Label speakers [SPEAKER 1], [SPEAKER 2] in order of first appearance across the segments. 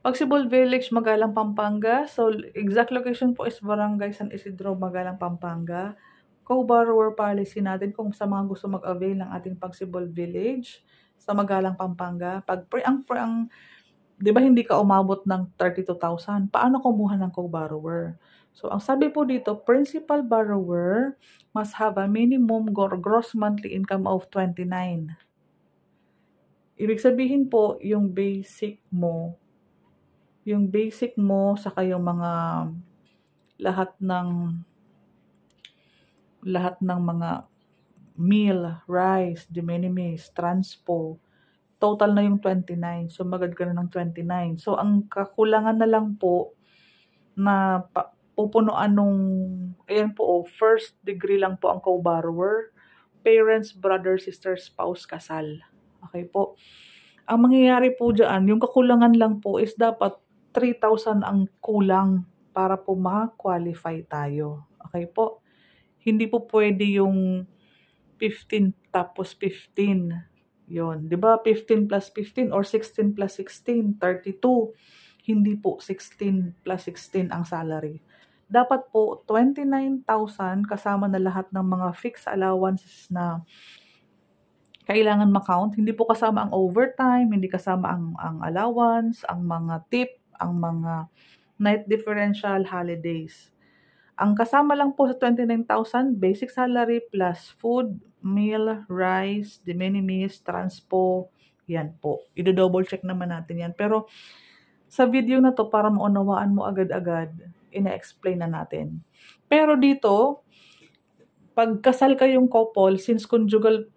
[SPEAKER 1] Pagsibol Village, Magalang, Pampanga. So, exact location po is Barangay San Isidro, Magalang, Pampanga. Co-borrower policy natin kung sa mga gusto mag-avail ng ating Pagsibol Village sa Magalang, Pampanga. Di ba hindi ka umabot ng 32,000? Paano kumuha ng co-borrower? So, ang sabi po dito, principal borrower must have a minimum gross monthly income of 29. Ibig sabihin po, yung basic mo, saka yung mga lahat ng mga meal, rice, de minimis, transpo, total na yung 29. So, magad ka na ng 29. So, ang kakulangan na lang po na pupunuan nung, ayan po, first degree lang po ang co-borrower, parents, brother, sister, spouse, kasal. Okay po. Ang mangyayari po dyan, yung kakulangan lang po is dapat 3,000 ang kulang para po ma-qualify tayo. Okay po? Hindi po pwede yung 15 tapos 15. Yun. Di ba 15 plus 15 or 16 plus 16, 32. Hindi po 16 plus 16 ang salary. Dapat po 29,000 kasama na lahat ng mga fixed allowances na kailangan ma-count. Hindi po kasama ang overtime, hindi kasama ang allowance, ang mga tip, ang mga night differential, holidays. Ang kasama lang po sa 29,000, basic salary plus food, meal, rice, de minimis, transpo, yan po. I-double check naman natin yan. Pero sa video na to, para maunawaan mo agad-agad, ina-explain na natin. Pero dito, pag kasal kayong couple, since conjugal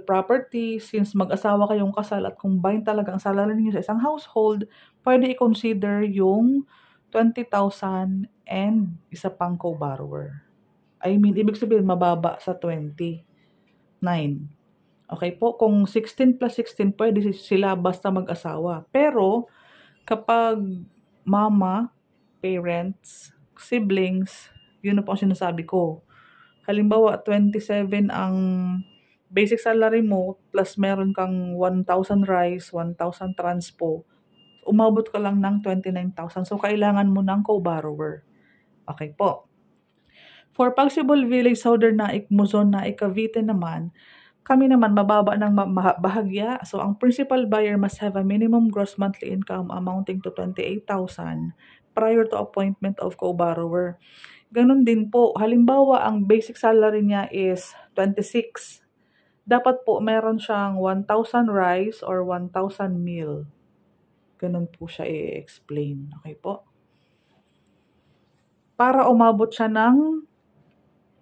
[SPEAKER 1] property, since mag-asawa kayong kasal at combine talaga ang salary niyo sa isang household, pwede i-consider yung 20,000 and isa pang co-borrower. I mean, ibig sabihin, mababa sa 29. Okay po? Kung 16 plus 16, pwede sila basta mag-asawa. Pero, kapag mama, parents, siblings, yun na po ang sinasabi ko. Halimbawa, 27 ang basic salary mo, plus meron kang 1,000 rice, 1,000 transpo, umabot ka lang ng 29,000. So, kailangan mo ng co-borrower. Okay po. For Pagsibol Village, Southern Naik, Muzon, Naik, Cavite naman, kami naman mababa ng bahagya. So, ang principal buyer must have a minimum gross monthly income amounting to 28,000 prior to appointment of co-borrower. Ganon din po. Halimbawa, ang basic salary niya is 26. Dapat po meron siyang 1,000 rice or 1,000 meal. Ganun po siya i-explain. Okay po? Para umabot siya ng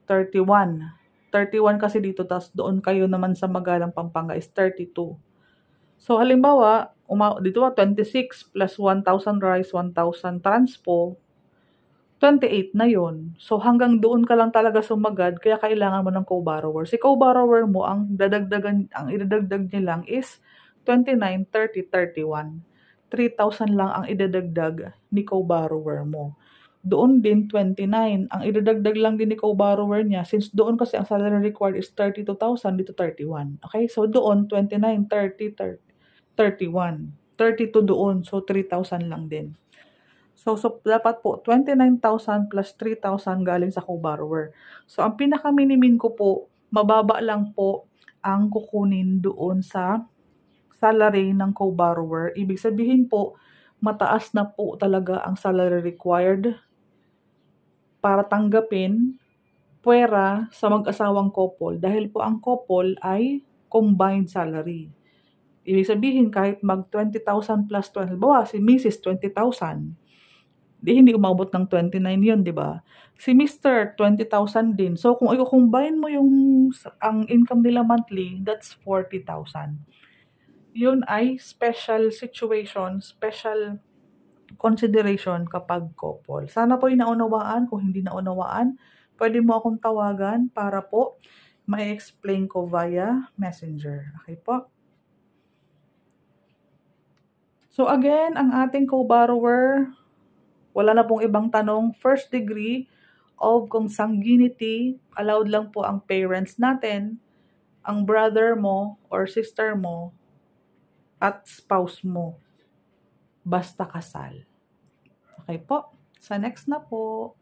[SPEAKER 1] 31. 31 kasi dito, tas doon kayo naman sa Magalang, Pampanga is 32. So, halimbawa, dito 26 plus 1,000 rice, 1,000 transpo, 28 na yon. So, hanggang doon ka lang talaga sumagad, kaya kailangan mo ng co-borrower. Si co-borrower mo, ang idadagdag niya lang is 29, 30, 31. 3,000 lang ang idadagdag ni co-borrower mo. Doon din 29. Ang idadagdag lang din ni co-borrower niya, since doon kasi ang salary required is 32,000, dito 31. Okay? So, doon 29, 30, 31. 32 doon. So, 3,000 lang din. So dapat po 29,000 plus 3,000 galing sa co-borrower. So, ang pinaka-minimin ko po, mababa lang po ang kukunin doon sa salary ng co-borrower. Ibig sabihin po, mataas na po talaga ang salary required para tanggapin pwera sa mag-asawang couple. Dahil po ang couple ay combined salary. Ibig sabihin, kahit mag 20,000 plus 12, bawa si Mrs. 20,000, hindi umabot ng 29 yun, di ba? Si Mr. 20,000 din. So, kung i-combine mo ang income nila monthly, that's 40,000. Yun ay special situation, special consideration kapag couple. Sana po inaunawaan. Kung hindi naunawaan, pwede mo akong tawagan para po ma-explain ko via messenger. Okay po? So, again, ang ating co-borrower, wala na pong ibang tanong. First degree of consanguinity, allowed lang po ang parents natin, ang brother mo or sister mo, at spouse mo. basta kasal. Okay po? Sa next na po.